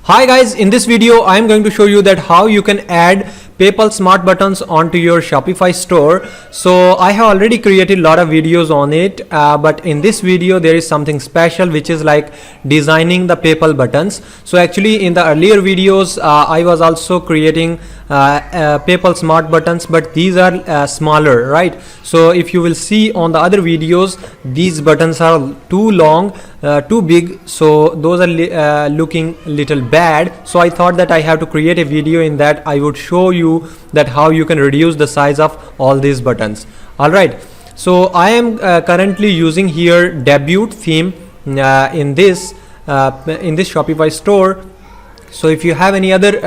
Hi guys, in this video I am going to show you that how you can add PayPal smart buttons onto your Shopify store. So I have already created a lot of videos on it, but in this video there is something special, which is like designing the PayPal buttons. So actually in the earlier videos I was also creating PayPal smart buttons, but these are smaller, right? So if you will see on the other videos, these buttons are too long, too big, so those are looking little bad. So I thought that I have to create a video in that I would show you that how you can reduce the size of all these buttons. All right, so I am currently using here Debut theme in this Shopify store. So if you have any other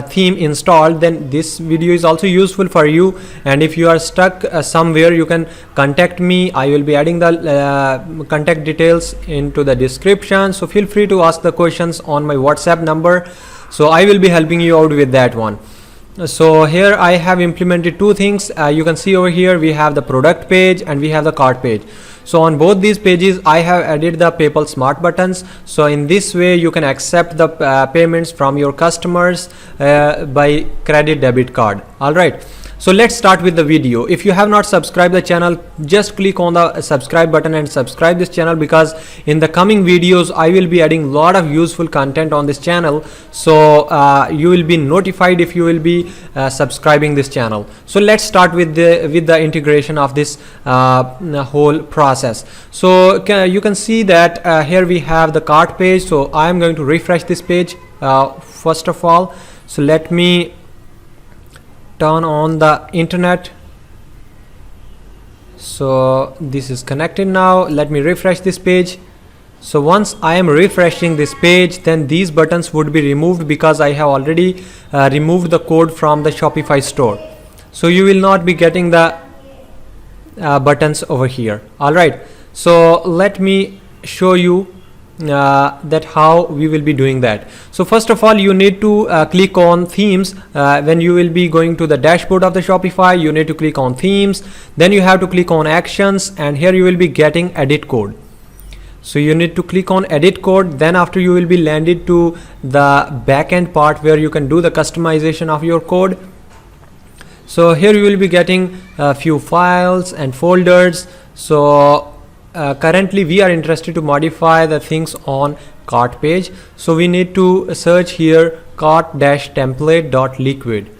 theme installed, then this video is also useful for you. And if you are stuck somewhere, you can contact me. I will be adding the contact details into the description, so feel free to ask the questions on my WhatsApp number, so I will be helping you out with that one. So here I have implemented two things. You can see over here we have the product page and we have the cart page. So on both these pages I have added the PayPal smart buttons. So in this way you can accept the payments from your customers by credit debit card. All right, so let's start with the video. If you have not subscribed the channel, just click on the subscribe button and subscribe this channel, because in the coming videos I will be adding a lot of useful content on this channel. So you will be notified if you will be subscribing this channel. So let's start with the integration of this whole process. So you can see that here we have the cart page. So I am going to refresh this page first of all. So let me turn on the internet. So this is connected now. Let me refresh this page. So once I am refreshing this page, then these buttons would be removed, because I have already removed the code from the Shopify store. So you will not be getting the buttons over here. All right, so let me show you that how we will be doing that. So first of all, you need to click on themes. When you will be going to the dashboard of the Shopify, you need to click on themes, then you have to click on actions, and here you will be getting edit code. So you need to click on edit code, then after you will be landed to the backend part where you can do the customization of your code. So here you will be getting a few files and folders. So currently we are interested to modify the things on cart page. So we need to search here cart-template.liquid.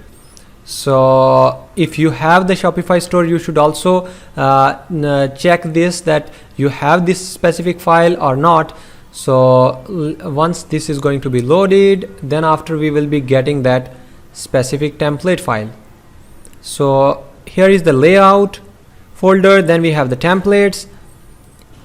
So if you have the Shopify store, you should also check this, that you have this specific file or not. So once this is going to be loaded, then after we will be getting that specific template file. So here is the layout folder, then we have the templates,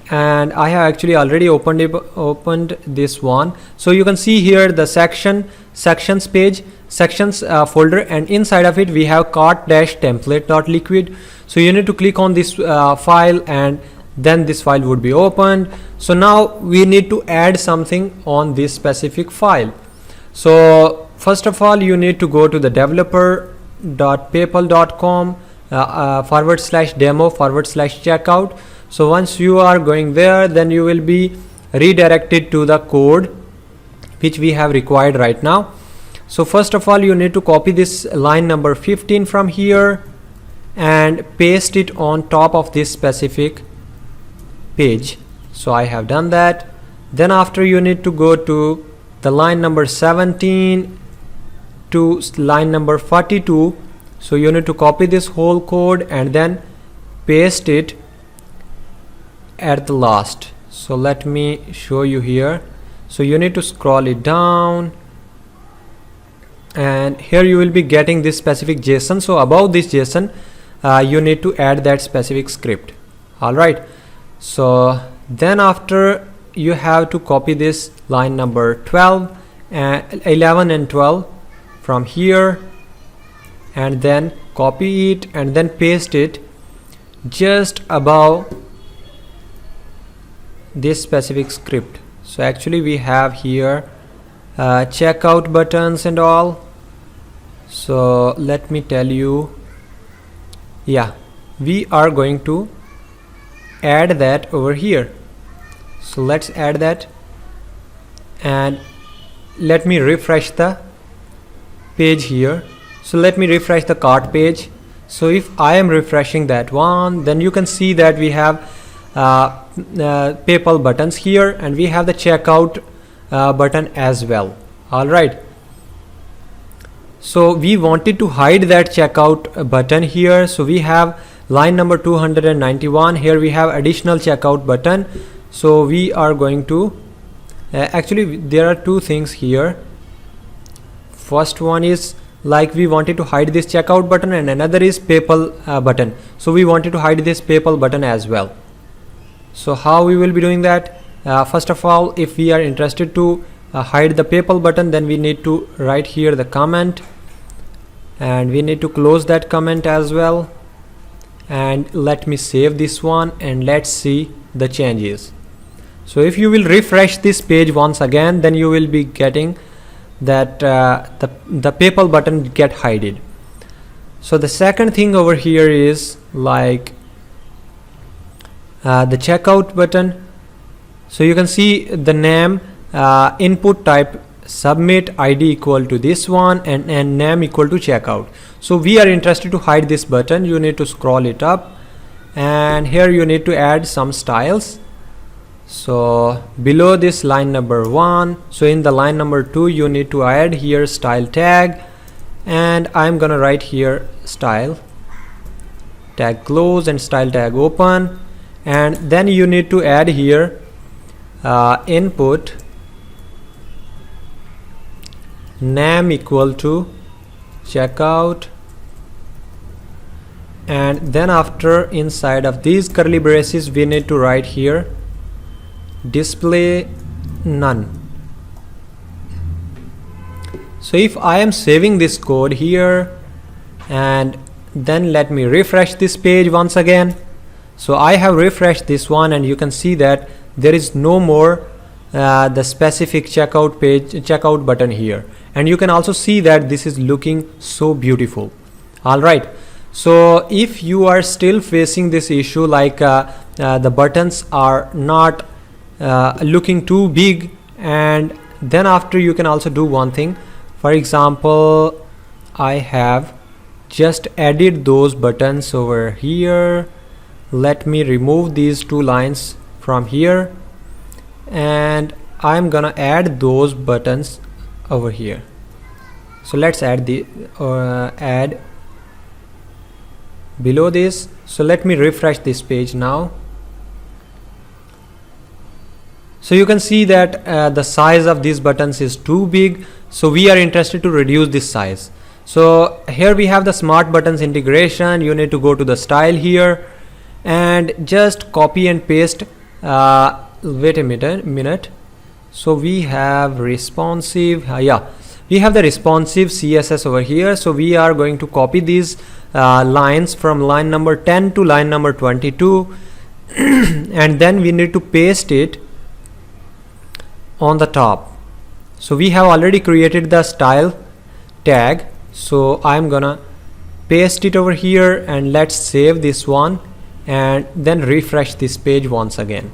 and I have actually already opened this one. So you can see here the sections page, sections folder, and inside of it we have cart-template.liquid. So you need to click on this file, and then this file would be opened. So now we need to add something on this specific file. So first of all, you need to go to the developer.paypal.com /demo/checkout. So once you are going there, then you will be redirected to the code which we have required right now. So first of all, you need to copy this line number 15 from here and paste it on top of this specific page. So I have done that. Then after, you need to go to the line number 17 to line number 42. So you need to copy this whole code and then paste it at the last. So let me show you here. So you need to scroll it down, and here you will be getting this specific JSON. So above this JSON you need to add that specific script. All right, so then after, you have to copy this line number 12 and 11 and 12 from here, and then copy it and then paste it just above this specific script. So actually we have here checkout buttons and all. So let me tell you, yeah, we are going to add that over here. So let's add that, and let me refresh the page here. So let me refresh the cart page. So if I am refreshing that one, then you can see that we have PayPal buttons here, and we have the checkout button as well. All right, so we wanted to hide that checkout button here, so we have line number 291. Here we have additional checkout button. So we are going to actually there are two things here. First one is like we wanted to hide this checkout button, and another is PayPal button. So we wanted to hide this PayPal button as well. So how we will be doing that? First of all, if we are interested to hide the PayPal button, then we need to write here the comment, and we need to close that comment as well. And let me save this one, and let's see the changes. So if you will refresh this page once again, then you will be getting that the PayPal button get hidden. So the second thing over here is like the checkout button. So you can see the name, input type submit, ID equal to this one, and name equal to checkout. So we are interested to hide this button. You need to scroll it up, and here you need to add some styles. So below this line number 1, so in the line number 2 you need to add here style tag, and I'm gonna write here style tag close and style tag open, and then you need to add here input name equal to checkout, and then after inside of these curly braces we need to write here display none. So if I am saving this code here, and then let me refresh this page once again. So I have refreshed this one, and you can see that there is no more the specific checkout button here, and you can also see that this is looking so beautiful. All right, so if you are still facing this issue like the buttons are not looking too big, and then after you can also do one thing. For example, I have just added those buttons over here. Let me remove these two lines from here, and I'm gonna add those buttons over here. So let's add the add below this. So let me refresh this page now. So you can see that the size of these buttons is too big, so we are interested to reduce this size. So here we have the smart buttons integration. You need to go to the style here and just copy and paste. Wait a minute. So we have responsive, we have the responsive CSS over here. So we are going to copy these lines from line number 10 to line number 22 and then we need to paste it on the top. So we have already created the style tag, so I'm gonna paste it over here, and let's save this one and then refresh this page once again.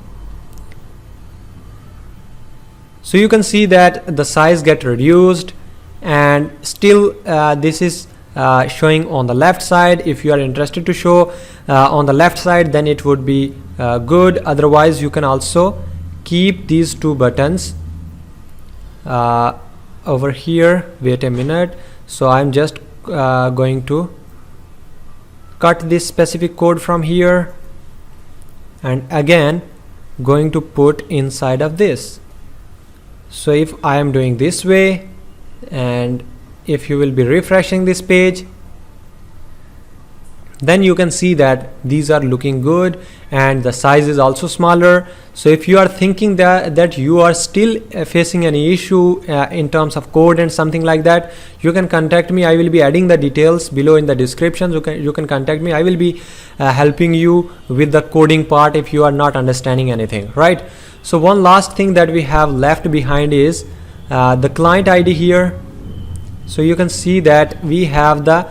So you can see that the size get reduced, and still this is showing on the left side. If you are interested to show on the left side, then it would be good. Otherwise you can also keep these two buttons over here. Wait a minute. So I'm just going to cut this specific code from here, and again going to put inside of this. So if I am doing this way, and if you will be refreshing this page, then you can see that these are looking good and the size is also smaller. So if you are thinking that you are still facing any issue in terms of code and something like that, you can contact me. I will be adding the details below in the description. You can contact me. I will be helping you with the coding part if you are not understanding anything, right? So one last thing that we have left behind is the client ID here. So you can see that we have the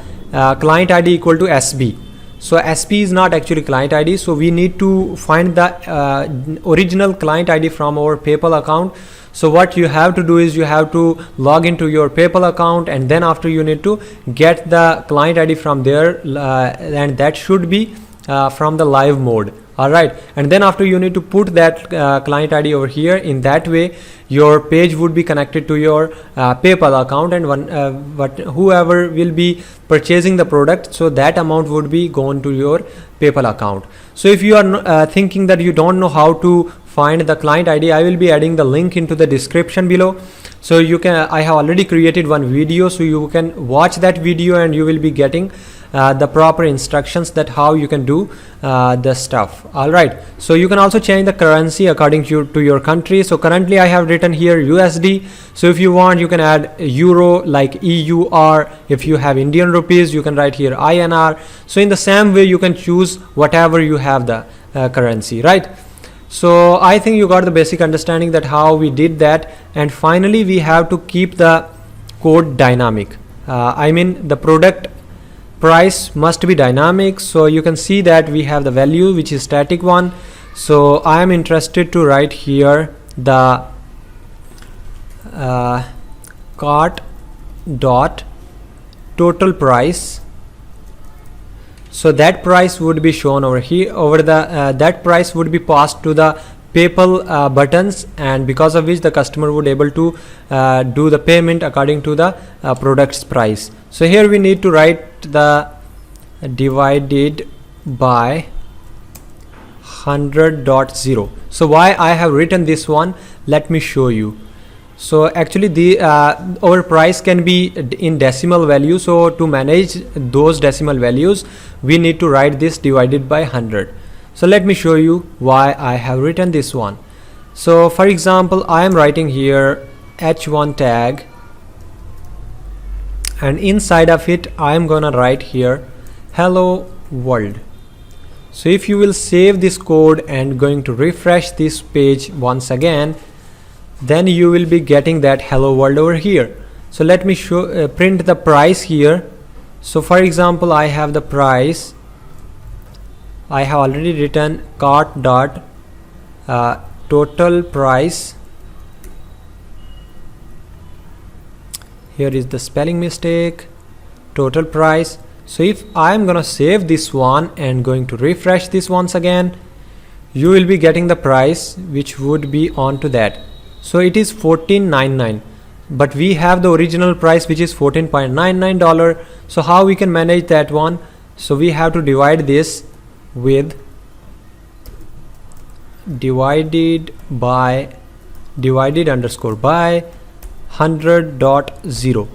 client ID equal to SB. So SB is not actually client ID, so we need to find the original client ID from our PayPal account. So what you have to do is you have to log into your PayPal account, and then after you need to get the client ID from there, and that should be from the live mode. Alright, and then after you need to put that client ID over here. In that way your page would be connected to your PayPal account, and whoever will be purchasing the product, so that amount would be gone to your PayPal account. So if you are thinking that you don't know how to find the client ID, I will be adding the link into the description below. So you can, I have already created one video, so you can watch that video and you will be getting the proper instructions that how you can do the stuff. All right, so you can also change the currency according to your country. So currently I have written here USD, so if you want you can add euro like EUR. If you have Indian rupees, you can write here INR. So in the same way you can choose whatever you have the currency, right? So I think you got the basic understanding that how we did that. And finally we have to keep the code dynamic. I mean the product price must be dynamic. So you can see that we have the value which is static one. So I am interested to write here the cart dot total price. So that price would be shown over here, over the that price would be passed to the PayPal buttons, and because of which the customer would able to do the payment according to the product's price. So here we need to write the divided by 100.0. So why I have written this one, let me show you. So actually the our price can be in decimal value, so to manage those decimal values we need to write this divided by 100. So let me show you why I have written this one. So for example I am writing here H1 tag, and inside of it I am gonna write here hello world. So if you will save this code and going to refresh this page once again, then you will be getting that hello world over here. So let me show print the price here. So for example I have the price, I have already written cart dot total price. Here is the spelling mistake, total price. So if I am gonna save this one and going to refresh this once again, you will be getting the price which would be on to that. So it is $14.99, but we have the original price which is $14.99. So how we can manage that one? So we have to divide this with divided underscore by 100.0.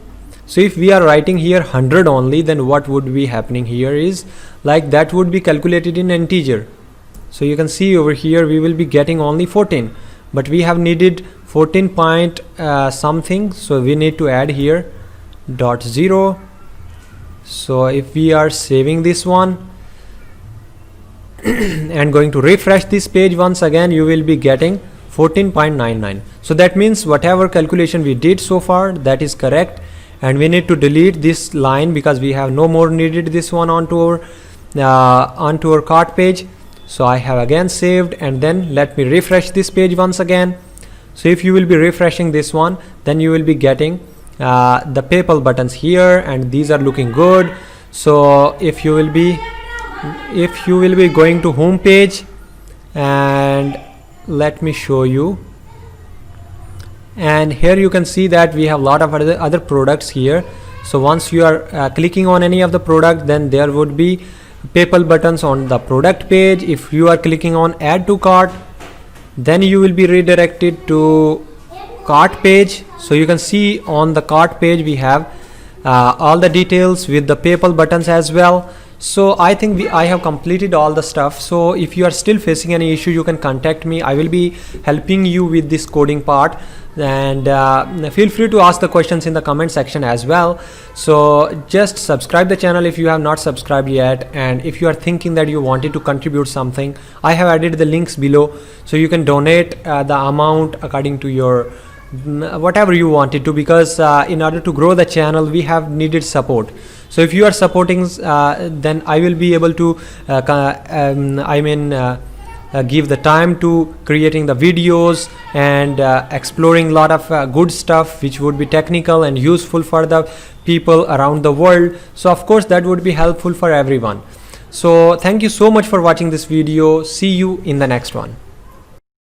So if we are writing here 100 only, then what would be happening here is like that would be calculated in integer. So you can see over here we will be getting only 14, but we have needed 14 point something, so we need to add here dot 0. So if we are saving this one and going to refresh this page once again, you will be getting 14.99. So that means whatever calculation we did so far, that is correct, and we need to delete this line because we have no more needed this one onto our cart page. So I have again saved, and then let me refresh this page once again. So if you will be refreshing this one, then you will be getting the PayPal buttons here, and these are looking good. So if you will be going to home page, and let me show you, and here you can see that we have a lot of other products here. So once you are clicking on any of the product, then there would be PayPal buttons on the product page. If you are clicking on add to cart, then you will be redirected to cart page. So you can see on the cart page we have all the details with the PayPal buttons as well. So I think I have completed all the stuff. So if you are still facing any issue, you can contact me. I will be helping you with this coding part, and feel free to ask the questions in the comment section as well. So just subscribe the channel if you have not subscribed yet, and if you are thinking that you wanted to contribute something, I have added the links below, so you can donate the amount according to your whatever you wanted to, because in order to grow the channel we have needed support. So if you are supporting, then I will be able to give the time to creating the videos and exploring a lot of good stuff which would be technical and useful for the people around the world. So of course that would be helpful for everyone. So thank you so much for watching this video. See you in the next one.